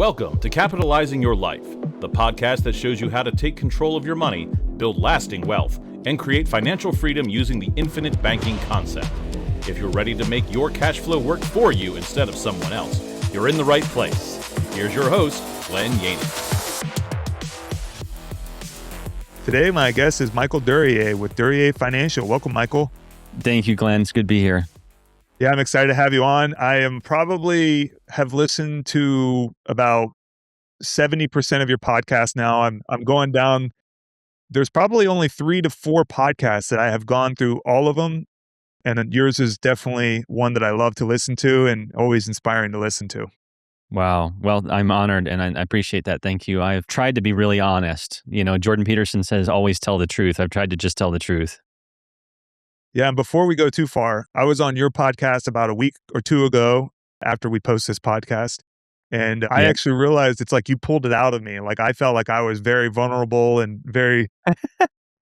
Welcome to Capitalizing Your Life, the podcast that shows you how to take control of your money, build lasting wealth, and create financial freedom using the infinite banking concept. If you're ready to make your cash flow work for you instead of someone else, you're in the right place. Here's your host, Glenn Yaney. Today, my guest is Michael Duryea with Duryea Financial. Welcome, Michael. Thank you, Glenn. It's good to be here. Yeah, I'm excited to have you on. I am probably have listened to about 70% of your podcast now. I'm going down. There's probably only 3 to 4 podcasts that I have gone through all of them. And yours is definitely one that I love to listen to and always inspiring to listen to. Wow. Well, I'm honored and I appreciate that. Thank you. I've tried to be really honest. You know, Jordan Peterson says, always tell the truth. I've tried to just tell the truth. Yeah. And before we go too far, I was on your podcast about a week or 2 ago after we post this podcast. And I actually realized it's like you pulled it out of me. Like I felt like I was very vulnerable and very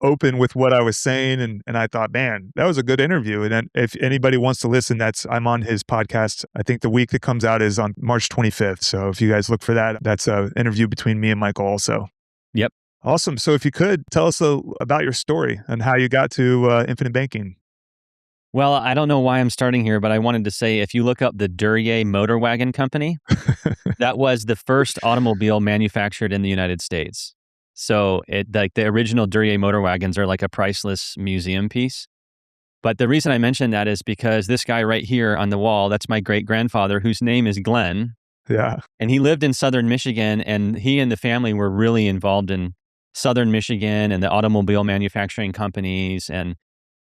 open with what I was saying. And I thought, man, that was a good interview. And then if anybody wants to listen, I'm on his podcast. I think the week that comes out is on March 25th. So if you guys look for that, that's an interview between me and Michael also. Yep. Awesome. So if you could tell us about your story and how you got to infinite banking. Well, I don't know why I'm starting here, but I wanted to say, if you look up the Duryea Motor Wagon Company, that was the first automobile manufactured in the United States. So the original Duryea motor wagons are like a priceless museum piece. But the reason I mention that is because this guy right here on the wall, that's my great-grandfather, whose name is Glenn. Yeah. And he lived in Southern Michigan, and he and the family were really involved in Southern Michigan and the automobile manufacturing companies. And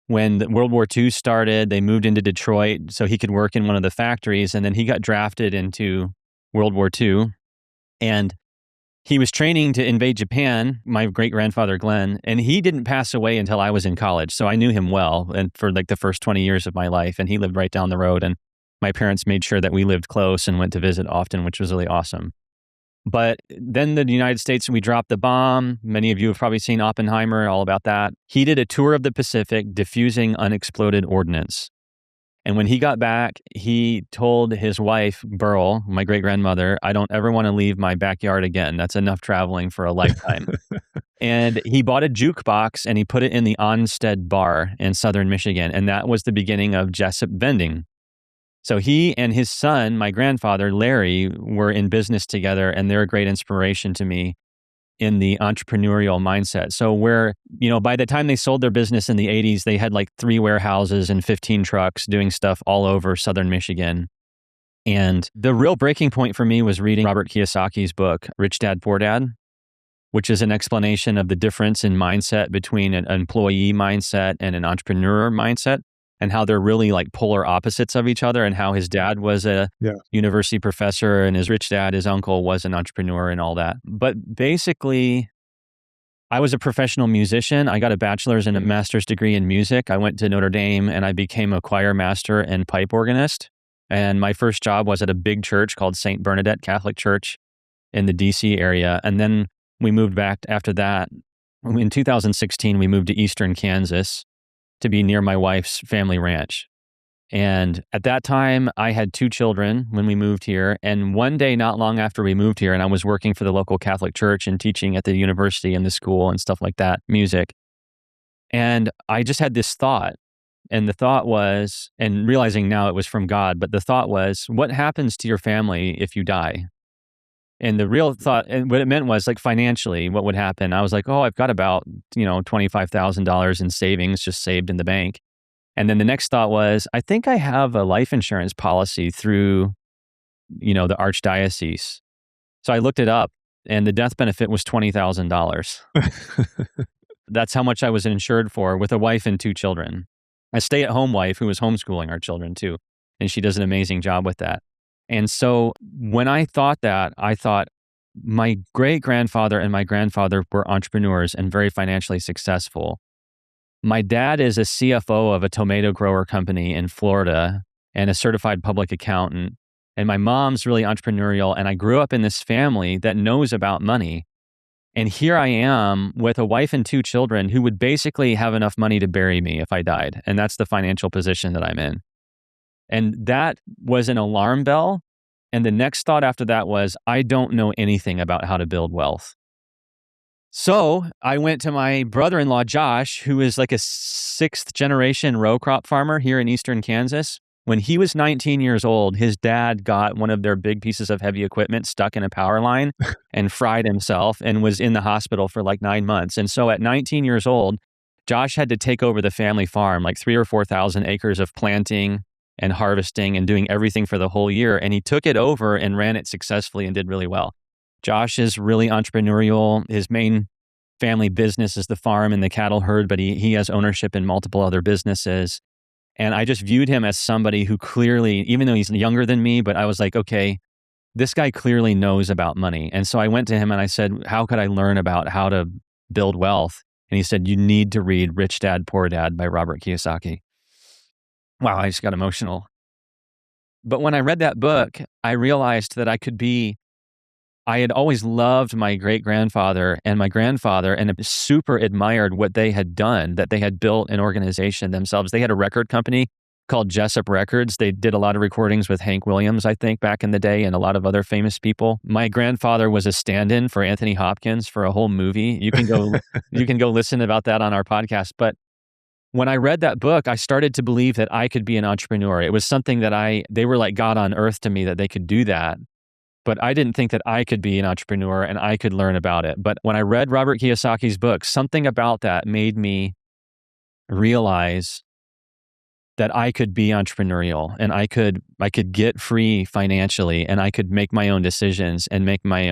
when World War II started, they moved into Detroit so he could work in one of the factories. And then he got drafted into World War II. And he was training to invade Japan, my great-grandfather Glenn, and he didn't pass away until I was in college. So I knew him well and for like the first 20 years of my life. And he lived right down the road. And my parents made sure that we lived close and went to visit often, which was really awesome. But then the United States, we dropped the bomb. Many of you have probably seen Oppenheimer, all about that. He did a tour of the Pacific diffusing unexploded ordnance. And when he got back, he told his wife, Burl, my great-grandmother, I don't ever want to leave my backyard again. That's enough traveling for a lifetime. And he bought a jukebox and he put it in the Onstead Bar in Southern Michigan. And that was the beginning of Jessup Vending. So he and his son, my grandfather, Larry, were in business together, and they're a great inspiration to me in the entrepreneurial mindset. So by the time they sold their business in the 80s, they had like 3 warehouses and 15 trucks doing stuff all over Southern Michigan. And the real breaking point for me was reading Robert Kiyosaki's book, Rich Dad, Poor Dad, which is an explanation of the difference in mindset between an employee mindset and an entrepreneur mindset, and how they're really like polar opposites of each other, and how his dad was a university professor and his rich dad, his uncle, was an entrepreneur and all that. But basically, I was a professional musician. I got a bachelor's and a master's degree in music. I went to Notre Dame and I became a choir master and pipe organist. And my first job was at a big church called St. Bernadette Catholic Church in the DC area. And then we moved back after that. In 2016, we moved to Eastern Kansas to be near my wife's family ranch. And at that time, I had 2 children when we moved here. And one day, not long after we moved here, and I was working for the local Catholic church and teaching at the university and the school and stuff like that, music. And I just had this thought. And the thought was, and realizing now it was from God, but the thought was, what happens to your family if you die? And the real thought, and what it meant was like financially, what would happen? I was like, I've got about, $25,000 in savings just saved in the bank. And then the next thought was, I think I have a life insurance policy through, the archdiocese. So I looked it up and the death benefit was $20,000. That's how much I was insured for with a wife and 2 children. A stay-at-home wife who was homeschooling our children too. And she does an amazing job with that. And so when I thought that, I thought my great-grandfather and my grandfather were entrepreneurs and very financially successful. My dad is a CFO of a tomato grower company in Florida and a certified public accountant. And my mom's really entrepreneurial. And I grew up in this family that knows about money. And here I am with a wife and 2 children who would basically have enough money to bury me if I died. And that's the financial position that I'm in. And that was an alarm bell. And the next thought after that was, I don't know anything about how to build wealth. So I went to my brother-in-law, Josh, who is like a 6th generation row crop farmer here in eastern Kansas. When he was 19 years old, his dad got one of their big pieces of heavy equipment stuck in a power line and fried himself and was in the hospital for like 9 months. And so at 19 years old, Josh had to take over the family farm, like 3,000 or 4,000 acres of planting and harvesting and doing everything for the whole year. And he took it over and ran it successfully and did really well. Josh is really entrepreneurial. His main family business is the farm and the cattle herd, but he has ownership in multiple other businesses. And I just viewed him as somebody who clearly, even though he's younger than me, but I was like, okay, this guy clearly knows about money. And so I went to him and I said, how could I learn about how to build wealth? And he said, you need to read Rich Dad, Poor Dad by Robert Kiyosaki. Wow, I just got emotional. But when I read that book, I realized that I had always loved my great-grandfather and my grandfather and super admired what they had done, that they had built an organization themselves. They had a record company called Jessup Records. They did a lot of recordings with Hank Williams, I think, back in the day, and a lot of other famous people. My grandfather was a stand-in for Anthony Hopkins for a whole movie. You can go listen about that on our podcast. But when I read that book, I started to believe that I could be an entrepreneur. It was something that they were like God on earth to me, that they could do that. But I didn't think that I could be an entrepreneur and I could learn about it. But when I read Robert Kiyosaki's book, something about that made me realize that I could be entrepreneurial and I could get free financially and I could make my own decisions and make my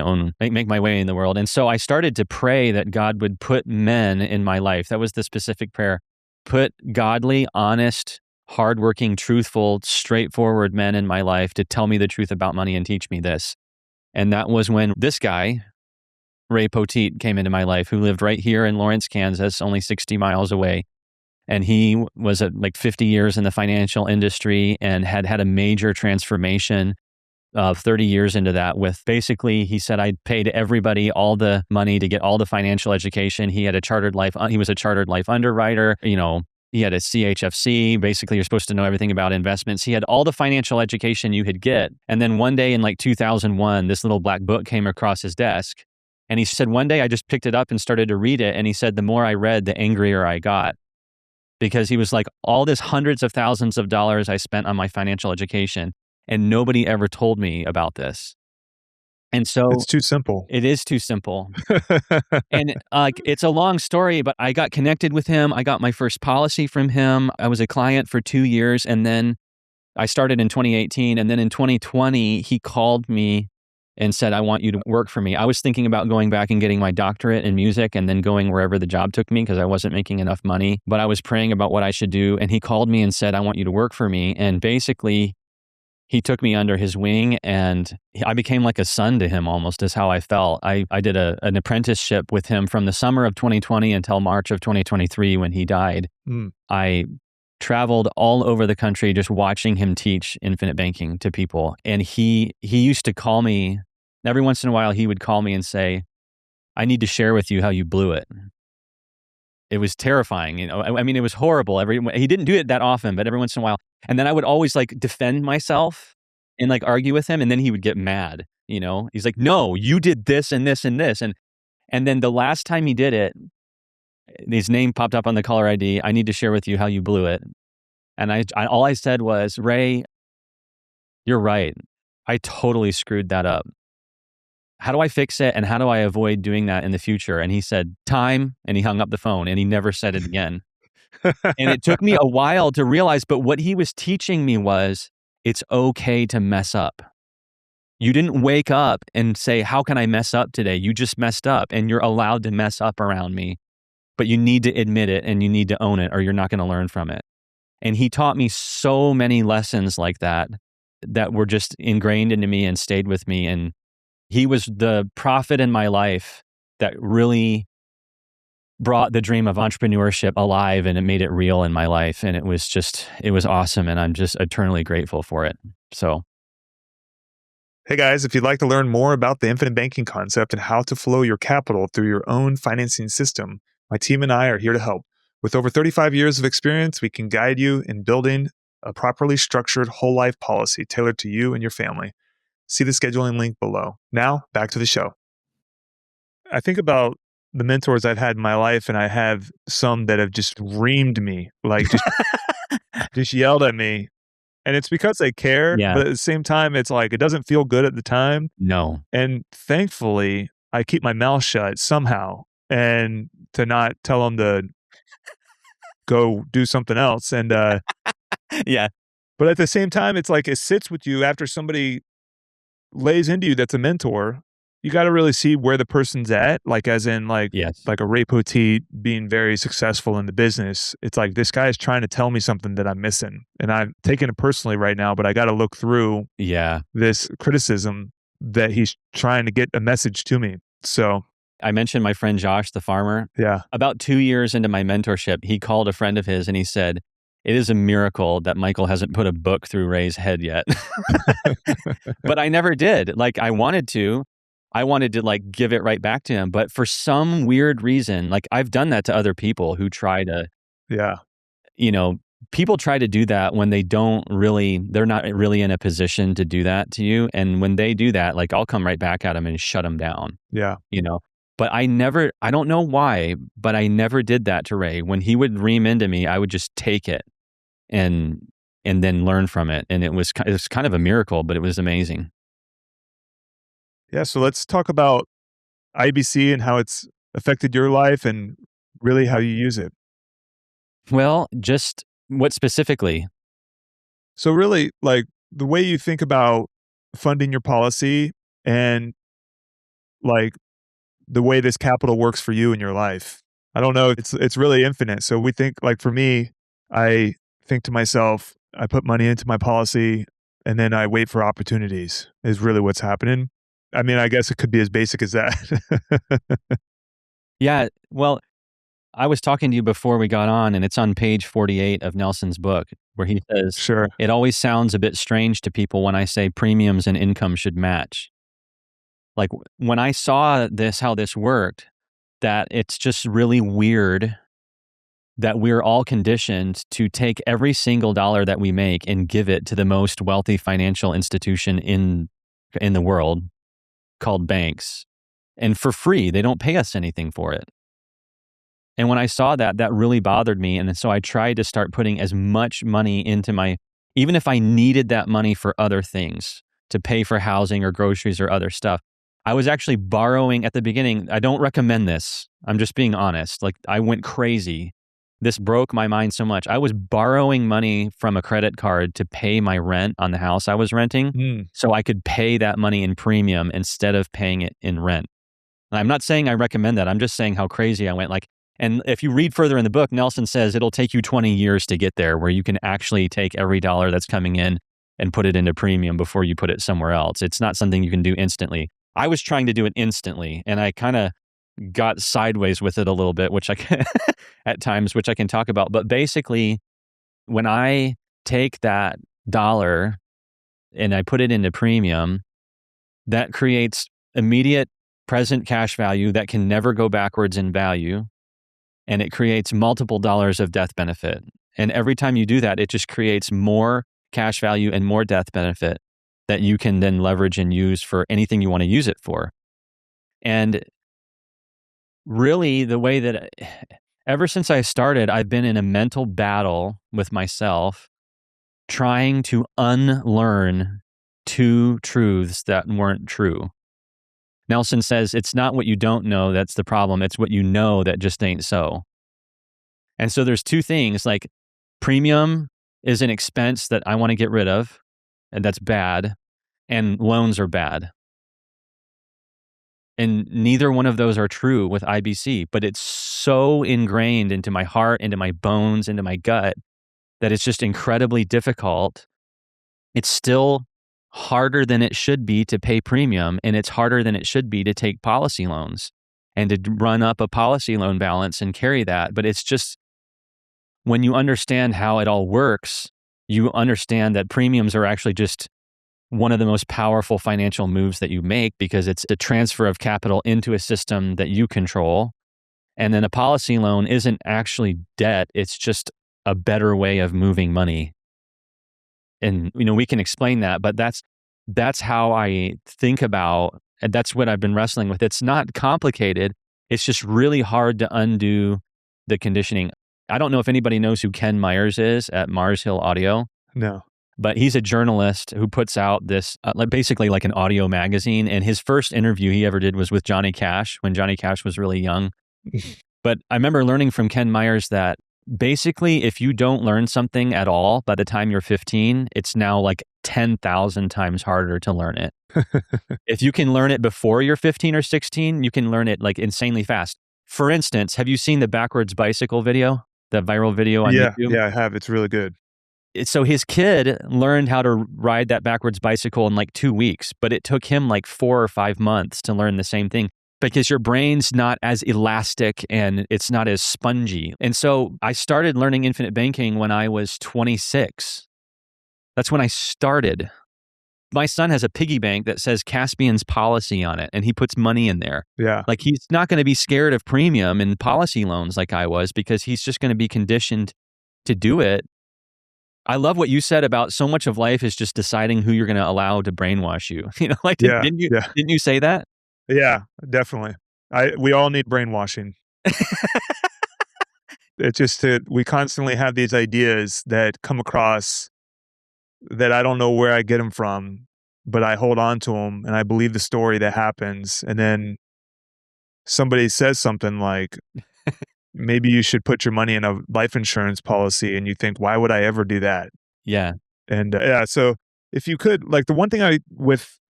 way in the world. And so I started to pray that God would put men in my life. That was the specific prayer. Put godly, honest, hardworking, truthful, straightforward men in my life to tell me the truth about money and teach me this. And that was when this guy, Ray Poteet, came into my life, who lived right here in Lawrence, Kansas, only 60 miles away. And he was like 50 years in the financial industry and had a major transformation 30 years into that with basically, he said, I paid everybody all the money to get all the financial education. He was a chartered life underwriter, he had a CHFC. Basically, you're supposed to know everything about investments. He had all the financial education you could get. And then one day in like 2001, this little black book came across his desk. And he said, one day I just picked it up and started to read it. And he said, the more I read, the angrier I got. Because he was like, all this hundreds of thousands of dollars I spent on my financial education, and nobody ever told me about this. And so it's too simple. It is too simple. And it's a long story, but I got connected with him. I got my first policy from him. I was a client for 2 years. And then I started in 2018. And then in 2020, he called me and said, I want you to work for me. I was thinking about going back and getting my doctorate in music and then going wherever the job took me because I wasn't making enough money. But I was praying about what I should do. And he called me and said, I want you to work for me. And basically, he took me under his wing and I became like a son to him almost is how I felt. I did an apprenticeship with him from the summer of 2020 until March of 2023 when he died. I traveled all over the country just watching him teach infinite banking to people. And he used to call me, every once in a while he would call me and say, I need to share with you how you blew it. It was terrifying. I mean, it was horrible. He didn't do it that often, but every once in a while. And then I would always like defend myself and like argue with him. And then he would get mad. He's like, no, you did this and this and this. And then the last time he did it, his name popped up on the caller ID. I need to share with you how you blew it. And all I said was, Ray, you're right. I totally screwed that up. How do I fix it? And how do I avoid doing that in the future? And he said, time. And he hung up the phone and he never said it again. And it took me a while to realize, but what he was teaching me was, it's okay to mess up. You didn't wake up and say, how can I mess up today? You just messed up and you're allowed to mess up around me, but you need to admit it and you need to own it or you're not going to learn from it. And he taught me so many lessons like that were just ingrained into me and stayed with me. And he was the prophet in my life that really brought the dream of entrepreneurship alive and it made it real in my life. And it was awesome. And I'm just eternally grateful for it. So. Hey guys, if you'd like to learn more about the infinite banking concept and how to flow your capital through your own financing system, my team and I are here to help. With over 35 years of experience, we can guide you in building a properly structured whole life policy tailored to you and your family. See the scheduling link below. Now, back to the show. I think about the mentors I've had in my life, and I have some that have just reamed me, like just yelled at me. And it's because they care, Yeah. but at the same time, it's like it doesn't feel good at the time. No. And thankfully, I keep my mouth shut somehow and to not tell them to go do something else. And Yeah. but at the same time, it's like it sits with you after somebody lays into you that's a mentor. You got to really see where the person's at, like as in Yes. like a Ray Poteet being very successful in the business. It's like this guy is trying to tell me something that I'm missing, and I'm taking it personally right now. But I got to look through this criticism that he's trying to get a message to me. So I mentioned my friend Josh, the farmer. yeah, About 2 years into my mentorship, he called a friend of his and he said, "It is a miracle that Michael hasn't put a book through Ray's head yet." But I never did. Like I wanted to like give it right back to him. But for some weird reason, like I've done that to other people who try to, people try to do that when they're not really in a position to do that to you. And when they do that, like I'll come right back at them and shut them down. Yeah. But I don't know why, but I never did that to Ray. When he would ream into me, I would just take it and then learn from it. And it was kind of a miracle, but it was amazing. Yeah. So let's talk about IBC and how it's affected your life and really how you use it. Well, just what specifically? So really, like the way you think about funding your policy and like the way this capital works for you in your life. I don't know. It's really infinite. So we think like for me, I think to myself, I put money into my policy and then I wait for opportunities is really what's happening. I mean, I guess it could be as basic as that. Yeah. Well, I was talking to you before we got on, and it's on page 48 of Nelson's book, where he says, Sure. It always sounds a bit strange to people when I say premiums and income should match. Like when I saw how this worked, that it's just really weird that we're all conditioned to take every single dollar that we make and give it to the most wealthy financial institution in the world, called banks. And for free, they don't pay us anything for it. And when I saw that really bothered me. And so I tried to start putting as much money into even if I needed that money for other things, to pay for housing or groceries or other stuff. I was actually borrowing at the beginning. I don't recommend this. I'm just being honest. Like I went crazy. This broke my mind so much. I was borrowing money from a credit card to pay my rent on the house I was renting, so I could pay that money in premium instead of paying it in rent. And I'm not saying I recommend that. I'm just saying how crazy I went. And if you read further in the book, Nelson says it'll take you 20 years to get there, where you can actually take every dollar that's coming in and put it into premium before you put it somewhere else. It's not something you can do instantly. I was trying to do it instantly, and I kind of got sideways with it a little bit, which I can at times, which I can talk about. But basically, when I take that dollar and I put it into premium, that creates immediate present cash value that can never go backwards in value. And it creates multiple dollars of death benefit. And every time you do that, it just creates more cash value and more death benefit that you can then leverage and use for anything you want to use it for. And really, the way that ever since I started, I've been in a mental battle with myself, trying to unlearn two truths that weren't true. Nelson says, it's not what you don't know that's the problem. It's what you know that just ain't so. And so there's two things, like premium is an expense that I want to get rid of, and that's bad, and loans are bad. And neither one of those are true with IBC, but it's so ingrained into my heart, into my bones, into my gut, that it's just incredibly difficult. It's still harder than it should be to pay premium, and it's harder than it should be to take policy loans and to run up a policy loan balance and carry that. But it's just, when you understand how it all works, you understand that premiums are actually just one of the most powerful financial moves that you make, because it's the transfer of capital into a system that you control. And then a policy loan isn't actually debt. It's just a better way of moving money. And, we can explain that, but that's how I think about, and that's what I've been wrestling with. It's not complicated. It's just really hard to undo the conditioning. I don't know if anybody knows who Ken Myers is at Mars Hill Audio, No. but he's a journalist who puts out this basically like an audio magazine. And his first interview he ever did was with Johnny Cash when Johnny Cash was really young. But I remember learning from Ken Myers that basically if you don't learn something at all by the time you're 15, it's now like 10,000 times harder to learn it. If you can learn it before you're 15 or 16, you can learn it like insanely fast. For instance, have you seen the backwards bicycle video, the viral video on YouTube? Yeah, I have. It's really good. So his kid learned how to ride that backwards bicycle in like 2 weeks, but it took him like 4 or 5 months to learn the same thing because your brain's not as elastic and it's not as spongy. And so I started learning infinite banking when I was 26. That's when I started. My son has a piggy bank that says Caspian's policy on it, and he puts money in there. Yeah. Like he's not going to be scared of premium and policy loans like I was because he's just going to be conditioned to do it. I love what you said about so much of life is just deciding who you're going to allow to brainwash you. Like didn't you say that? Yeah, definitely. We all need brainwashing. It's just that we constantly have these ideas that come across that I don't know where I get them from, but I hold on to them and I believe the story that happens. And then somebody says something like, maybe you should put your money in a life insurance policy. And you think, why would I ever do that? Yeah. And so if you could, like the one thing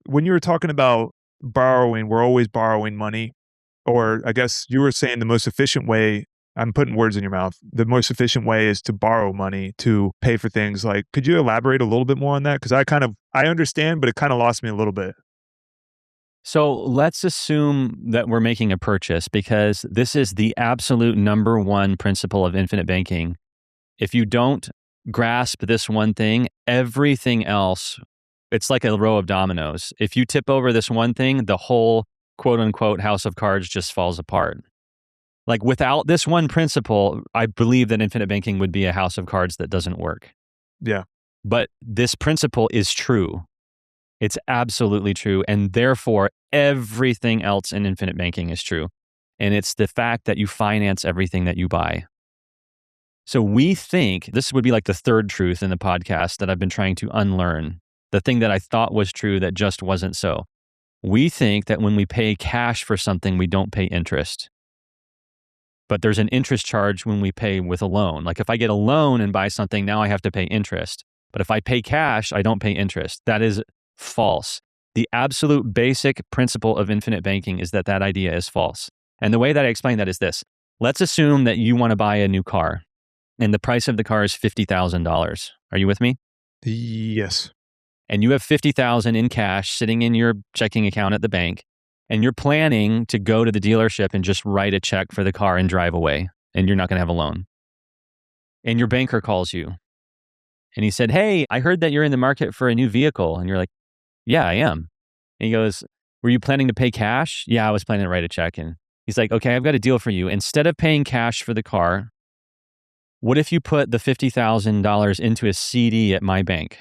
when you were talking about borrowing, we're always borrowing money, or I guess you were saying the most efficient way, I'm putting words in your mouth, the most efficient way is to borrow money to pay for things. Like, could you elaborate a little bit more on that? Because I understand, but it kind of lost me a little bit. So let's assume that we're making a purchase because this is the absolute number one principle of infinite banking. If you don't grasp this one thing, everything else, it's like a row of dominoes. If you tip over this one thing, the whole quote unquote house of cards just falls apart. Like without this one principle, I believe that infinite banking would be a house of cards that doesn't work. Yeah. But this principle is true. It's absolutely true. And therefore, everything else in infinite banking is true. And it's the fact that you finance everything that you buy. So we think this would be like the third truth in the podcast that I've been trying to unlearn, the thing that I thought was true that just wasn't so. We think that when we pay cash for something, we don't pay interest. But there's an interest charge when we pay with a loan. Like if I get a loan and buy something, now I have to pay interest. But if I pay cash, I don't pay interest. That is false. The absolute basic principle of infinite banking is that idea is false. And the way that I explain that is this. Let's assume that you want to buy a new car and the price of the car is $50,000. Are you with me? Yes. And you have $50,000 in cash sitting in your checking account at the bank. And you're planning to go to the dealership and just write a check for the car and drive away. And you're not going to have a loan. And your banker calls you. And he said, hey, I heard that you're in the market for a new vehicle. And you're like, yeah, I am. And he goes, were you planning to pay cash? Yeah, I was planning to write a check. And he's like, okay, I've got a deal for you. Instead of paying cash for the car, what if you put the $50,000 into a CD at my bank?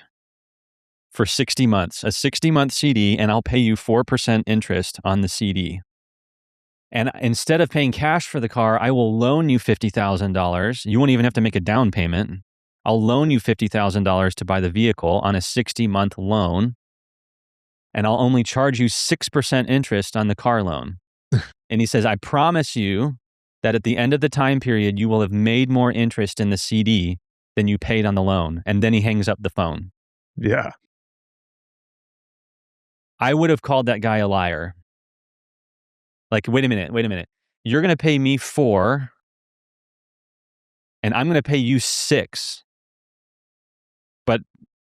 For 60 months, a 60-month CD, and I'll pay you 4% interest on the CD. And instead of paying cash for the car, I will loan you $50,000. You won't even have to make a down payment. I'll loan you $50,000 to buy the vehicle on a 60-month loan, and I'll only charge you 6% interest on the car loan. And he says, I promise you that at the end of the time period, you will have made more interest in the CD than you paid on the loan. And then he hangs up the phone. Yeah. I would have called that guy a liar. Like, wait a minute. You're going to pay me 4, and I'm going to pay you 6. But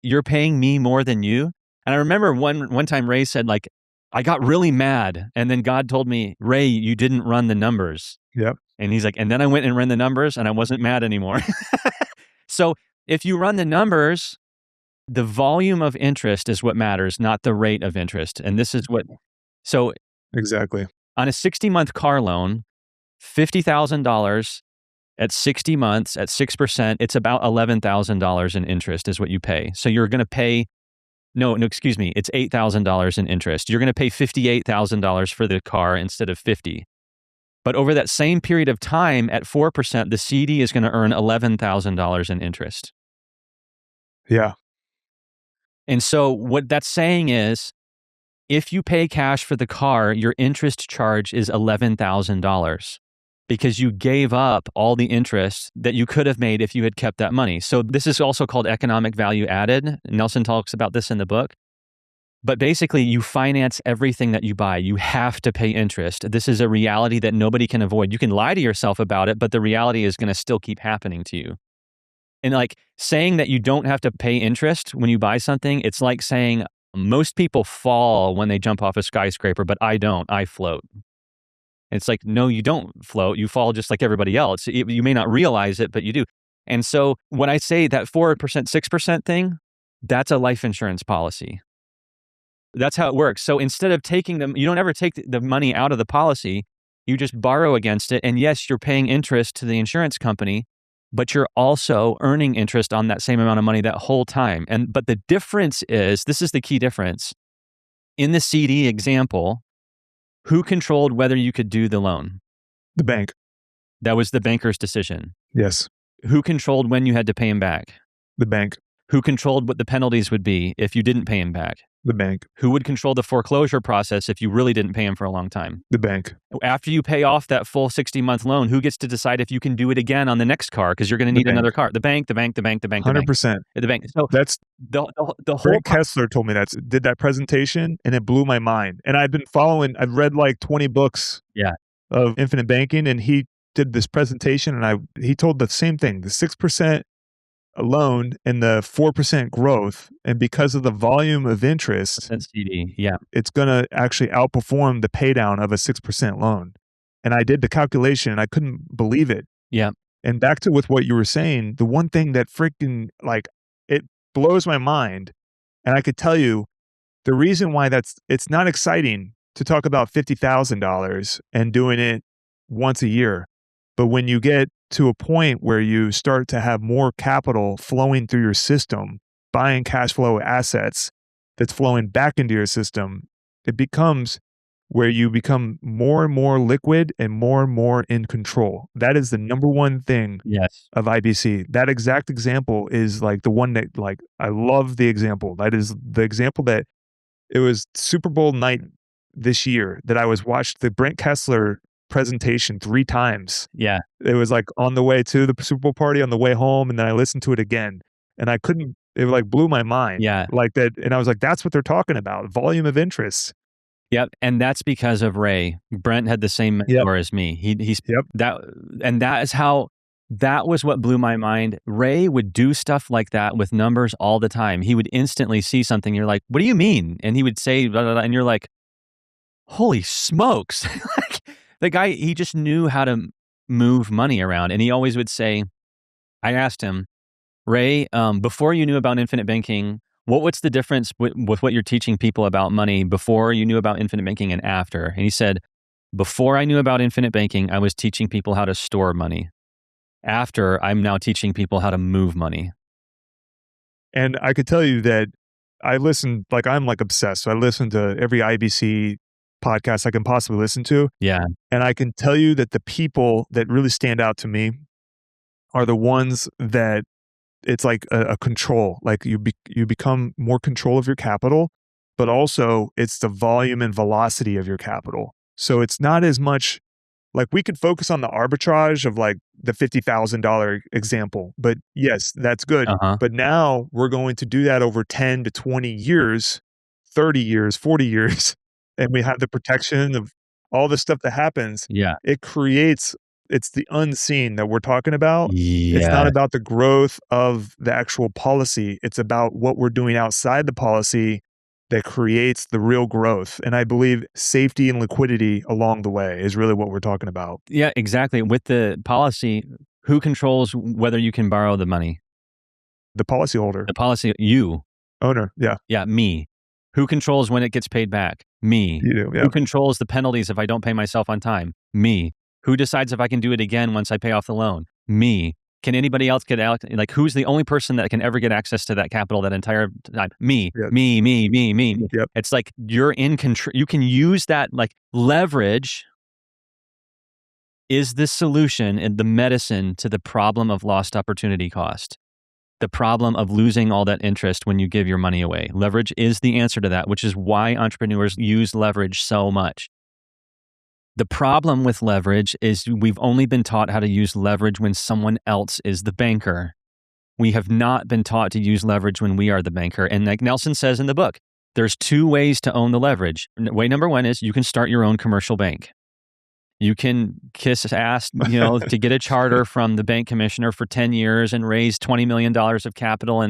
you're paying me more than you? And I remember one time Ray said, like, I got really mad. And then God told me, Ray, you didn't run the numbers. Yep. And he's like, and then I went and ran the numbers and I wasn't mad anymore. So if you run the numbers, the volume of interest is what matters, not the rate of interest. And this is what, so exactly. On a 60-month car loan, $50,000 at 60 months at 6%, it's about $11,000 in interest is what you pay. So you're going to pay No, excuse me. It's $8,000 in interest. You're going to pay $58,000 for the car instead of 50. But over that same period of time at 4%, the CD is going to earn $11,000 in interest. Yeah. And so what that's saying is, if you pay cash for the car, your interest charge is $11,000 because you gave up all the interest that you could have made if you had kept that money. So this is also called economic value added. Nelson talks about this in the book. But basically, you finance everything that you buy. You have to pay interest. This is a reality that nobody can avoid. You can lie to yourself about it, but the reality is going to still keep happening to you. And like saying that you don't have to pay interest when you buy something, it's like saying most people fall when they jump off a skyscraper, but I don't. I float. It's like, no, you don't float. You fall just like everybody else. You may not realize it, but you do. And so when I say that 4%, 6% thing, that's a life insurance policy. That's how it works. So instead of taking them, you don't ever take the money out of the policy. You just borrow against it. And yes, you're paying interest to the insurance company, but you're also earning interest on that same amount of money that whole time. But the difference is, this is the key difference. In the CD example, who controlled whether you could do the loan? The bank. That was the banker's decision. Yes. Who controlled when you had to pay him back? The bank. Who controlled what the penalties would be if you didn't pay him back? The bank. Who would control the foreclosure process if you really didn't pay him for a long time? The bank. After you pay off that full 60-month loan, who gets to decide if you can do it again on the next car? Because you're going to need another car. The bank, the bank, the bank, the bank, 100%. the bank. So that's the whole Brent Kessler told me did that presentation, and it blew my mind. And I've read like 20 books of infinite banking, and he did this presentation, and he told the same thing, the 6% loan and the 4% growth. And because of the volume of interest, CD, it's going to actually outperform the pay down of a 6% loan. And I did the calculation and I couldn't believe it. Yeah. And back to with what you were saying, the one thing that freaking it blows my mind. And I could tell you the reason why it's not exciting to talk about $50,000 and doing it once a year. But when you get to a point where you start to have more capital flowing through your system, buying cash flow assets that's flowing back into your system, it becomes where you become more and more liquid and more in control. That is the number one thing of IBC. That exact example is like the one that I love the example. That is the example that it was Super Bowl night this year that I watched the Brent Kessler presentation 3 times. Yeah. It was like on the way to the Super Bowl party, on the way home, and then I listened to it again. And it blew my mind. Yeah. Like that. And I was like, that's what they're talking about. Volume of interest. Yep. And that's because of Ray. Brent had the same mentor as me. That was what blew my mind. Ray would do stuff like that with numbers all the time. He would instantly see something. You're like, what do you mean? And he would say, blah, blah, blah, and you're like, holy smokes. The guy, he just knew how to move money around. And he always would say, I asked him, Ray, before you knew about infinite banking, what's the difference with what you're teaching people about money before you knew about infinite banking and after? And he said, before I knew about infinite banking, I was teaching people how to store money. After, I'm now teaching people how to move money. And I could tell you that I listen, I'm obsessed. So I listen to every IBC podcast I can possibly listen to. Yeah. And I can tell you that the people that really stand out to me are the ones that it's like a control. Like you become more control of your capital, but also it's the volume and velocity of your capital. So it's not as much like we could focus on the arbitrage of like the $50,000 example, but yes, that's good. But now we're going to do that over 10 to 20 years, 30 years, 40 years. And we have the protection of all the stuff that happens. Yeah. It's the unseen that we're talking about. Yeah. It's not about the growth of the actual policy. It's about what we're doing outside the policy that creates the real growth. And I believe safety and liquidity along the way is really what we're talking about. Yeah, exactly. With the policy, who controls whether you can borrow the money? The policyholder. The policy, you. Owner, yeah. Yeah, me. Who controls when it gets paid back? Me. You do, yeah. Who controls the penalties if I don't pay myself on time? Me. Who decides if I can do it again once I pay off the loan? Me. Can anybody else get out? Like, who's the only person that can ever get access to that capital that entire time? Me, Yep. me. Yep. It's like you're in control. You can use that, like, leverage is the solution and the medicine to the problem of lost opportunity cost. The problem of losing all that interest when you give your money away. Leverage is the answer to that, which is why entrepreneurs use leverage so much. The problem with leverage is we've only been taught how to use leverage when someone else is the banker. We have not been taught to use leverage when we are the banker. And like Nelson says in the book, there's 2 ways to own the leverage. Way number 1 is you can start your own commercial bank. You can kiss ass, to get a charter from the bank commissioner for 10 years and raise $20 million of capital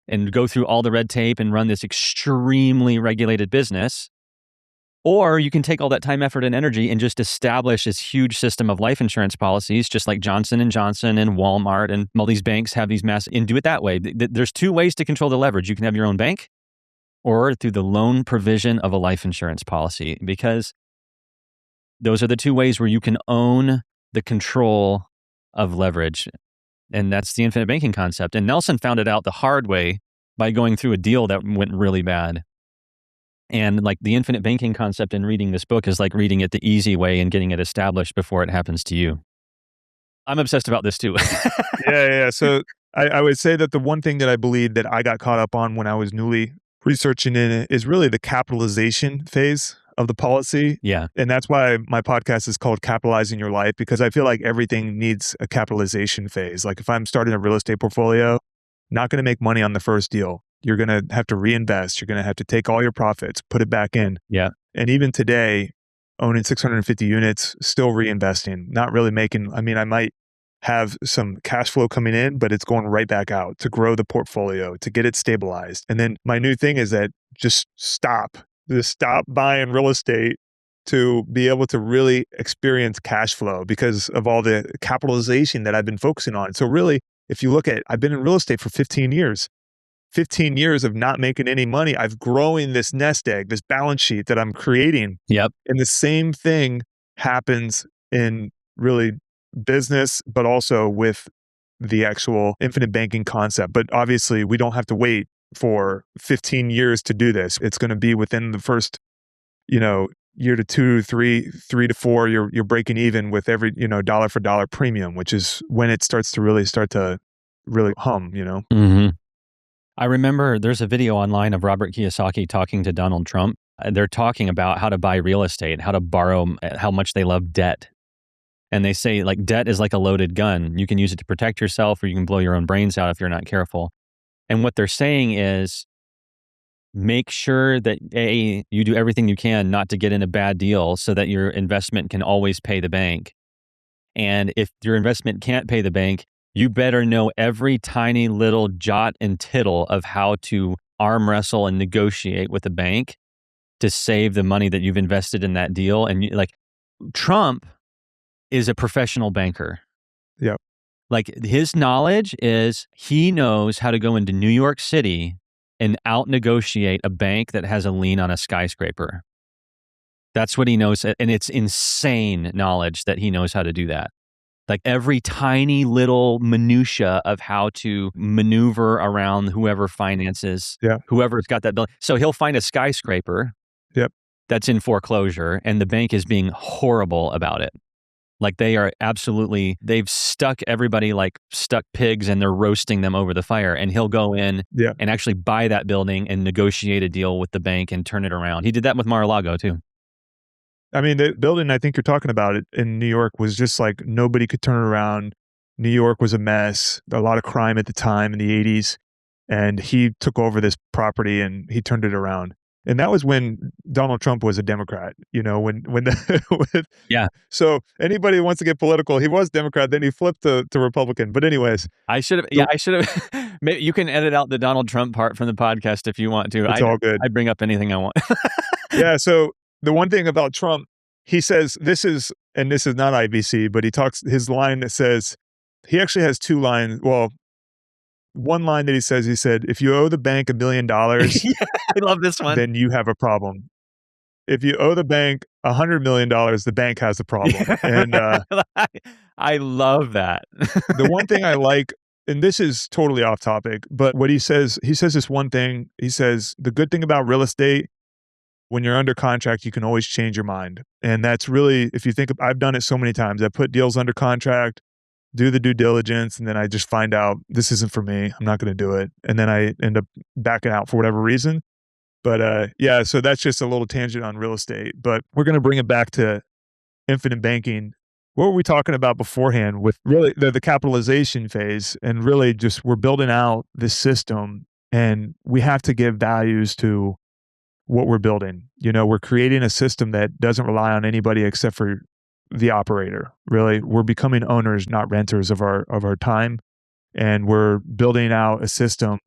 and go through all the red tape and run this extremely regulated business. Or you can take all that time, effort, and energy and just establish this huge system of life insurance policies, just like Johnson & Johnson and Walmart and all these banks have these massive, and do it that way. There's 2 ways to control the leverage. You can have your own bank or through the loan provision of a life insurance policy, because those are the 2 ways where you can own the control of leverage. And that's the infinite banking concept. And Nelson found it out the hard way by going through a deal that went really bad. And like the infinite banking concept in reading this book is like reading it the easy way and getting it established before it happens to you. I'm obsessed about this too. Yeah. So I would say that the one thing that I believe that I got caught up on when I was newly researching in it is really the capitalization phase of the policy. Yeah. And that's why my podcast is called Capitalizing Your Life, because I feel like everything needs a capitalization phase. Like if I'm starting a real estate portfolio, not going to make money on the first deal. You're going to have to reinvest. You're going to have to take all your profits, put it back in. Yeah. And even today, owning 650 units, still reinvesting, not really making, I might have some cash flow coming in, but it's going right back out to grow the portfolio, to get it stabilized. And then my new thing is that just stop buying real estate to be able to really experience cash flow because of all the capitalization that I've been focusing on. So really, if you look at, I've been in real estate for 15 years. 15 years of not making any money. I've growing this nest egg, this balance sheet that I'm creating. Yep. And the same thing happens in really business, but also with the actual infinite banking concept. But obviously, we don't have to wait for 15 years to do this. It's going to be within the first, year to 2, 3 to 4, you're breaking even with every, dollar for dollar premium, which is when it starts to really hum, Mm-hmm. I remember there's a video online of Robert Kiyosaki talking to Donald Trump. They're talking about how to buy real estate, how to borrow, how much they love debt. And they say, like, debt is like a loaded gun. You can use it to protect yourself, or you can blow your own brains out if you're not careful. And what they're saying is, make sure that you do everything you can not to get in a bad deal so that your investment can always pay the bank. And if your investment can't pay the bank, you better know every tiny little jot and tittle of how to arm wrestle and negotiate with the bank to save the money that you've invested in that deal. And Trump is a professional banker. Yep. Like his knowledge is he knows how to go into New York City and out-negotiate a bank that has a lien on a skyscraper. That's what he knows. And it's insane knowledge that he knows how to do that. Like every tiny little minutia of how to maneuver around whoever finances, whoever's got that building. So he'll find a skyscraper that's in foreclosure and the bank is being horrible about it. Like they've stuck everybody like stuck pigs and they're roasting them over the fire. And he'll go in and actually buy that building and negotiate a deal with the bank and turn it around. He did that with Mar-a-Lago too. The building I think you're talking about it in New York was just like nobody could turn it around. New York was a mess, a lot of crime at the time in the 80s. And he took over this property and he turned it around. And that was when Donald Trump was a Democrat, So anybody who wants to get political, he was Democrat, then he flipped to Republican. But anyways. I should have. Maybe you can edit out the Donald Trump part from the podcast if you want to. It's all good. I bring up anything I want. Yeah. So the one thing about Trump, he says, this is not IBC, but his line that says, he actually has 2 lines. Well, one line that he said, if you owe the bank $1 million, I love this one. Then you have a problem. If you owe the bank $100 million, the bank has a problem. And I love that. The one thing I like, and this is totally off topic, but what he says this one thing. He says, the good thing about real estate, when you're under contract, you can always change your mind. And that's really, if you think, I've done it so many times. I put deals under contract, do the due diligence, and then I just find out this isn't for me. I'm not going to do it. And then I end up backing out for whatever reason. But yeah, so that's just a little tangent on real estate. But we're going to bring it back to infinite banking. What were we talking about beforehand with really the capitalization phase? And really just we're building out this system, and we have to give values to what we're building. We're creating a system that doesn't rely on anybody except for the operator. Really, we're becoming owners, not renters of our time. And we're building out a system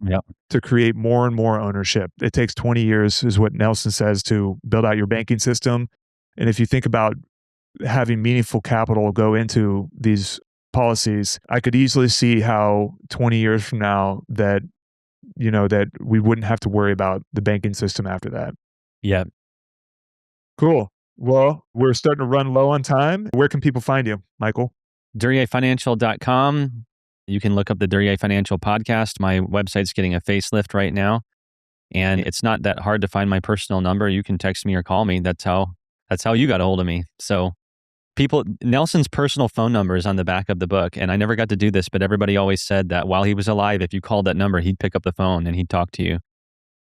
to create more and more ownership. It takes 20 years, is what Nelson says, to build out your banking system. And if you think about having meaningful capital go into these policies, I could easily see how 20 years from now that we wouldn't have to worry about the banking system after that. Yeah. Cool. Well, we're starting to run low on time. Where can people find you, Michael? DuryeaFinancial.com. You can look up the Duryea Financial podcast. My website's getting a facelift right now, and it's not that hard to find my personal number. You can text me or call me. That's how you got a hold of me. So Nelson's personal phone number is on the back of the book, and I never got to do this, but everybody always said that while he was alive, if you called that number, he'd pick up the phone and he'd talk to you.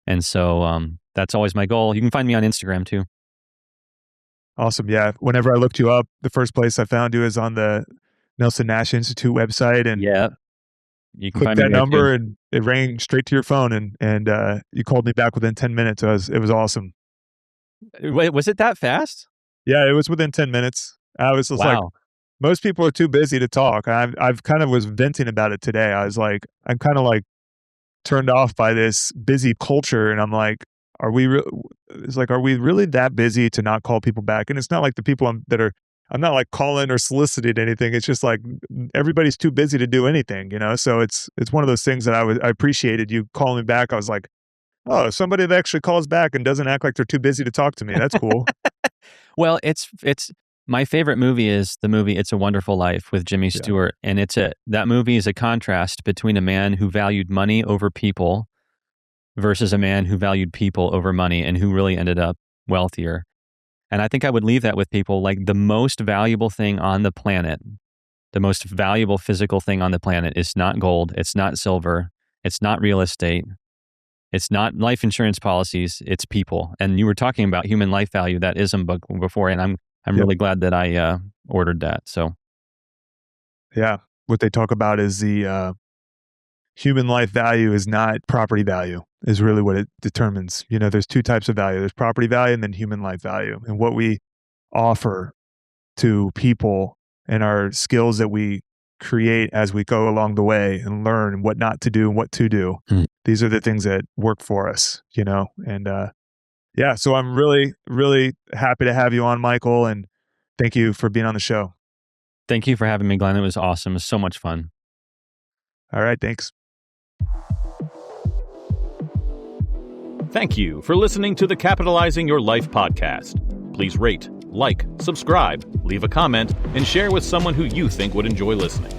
And so that's always my goal. You can find me on Instagram too. Awesome. Yeah. Whenever I looked you up, the first place I found you is on the Nelson Nash Institute website, and you can click find me that there number too. and it rang straight to your phone, and you called me back within 10 minutes. It was awesome. Wait, was it that fast? Yeah, it was within 10 minutes. I was just like, most people are too busy to talk. I've kind of was venting about it today. I was like, I'm kind of like turned off by this busy culture, and I'm like, are we really that busy to not call people back? And it's not like the people I'm not like calling or soliciting anything. It's just like everybody's too busy to do anything, So it's one of those things that I appreciated you calling me back. I was like, oh, somebody that actually calls back and doesn't act like they're too busy to talk to me. That's cool. Well, it's my favorite movie is the movie It's a Wonderful Life with Jimmy Stewart, and that movie is a contrast between a man who valued money over people versus a man who valued people over money and who really ended up wealthier. And I think I would leave that with people. Like, the most valuable thing on the planet, the most valuable physical thing on the planet is not gold, it's not silver, it's not real estate, it's not life insurance policies, it's people. And you were talking about human life value, that ISM book before, and I'm really glad that I ordered that. So yeah, what they talk about is the human life value is not property value, is really what it determines. There's two types of value. There's property value and then human life value. And what we offer to people and our skills that we create as we go along the way and learn what not to do and what to do. These are the things that work for us, And yeah, so I'm really, really happy to have you on, Michael, and thank you for being on the show. Thank you for having me, Glenn. It was awesome. It was so much fun. All right, thanks. Thank you for listening to the Capitalizing Your Life podcast. Please rate, like, subscribe, leave a comment, and share with someone who you think would enjoy listening.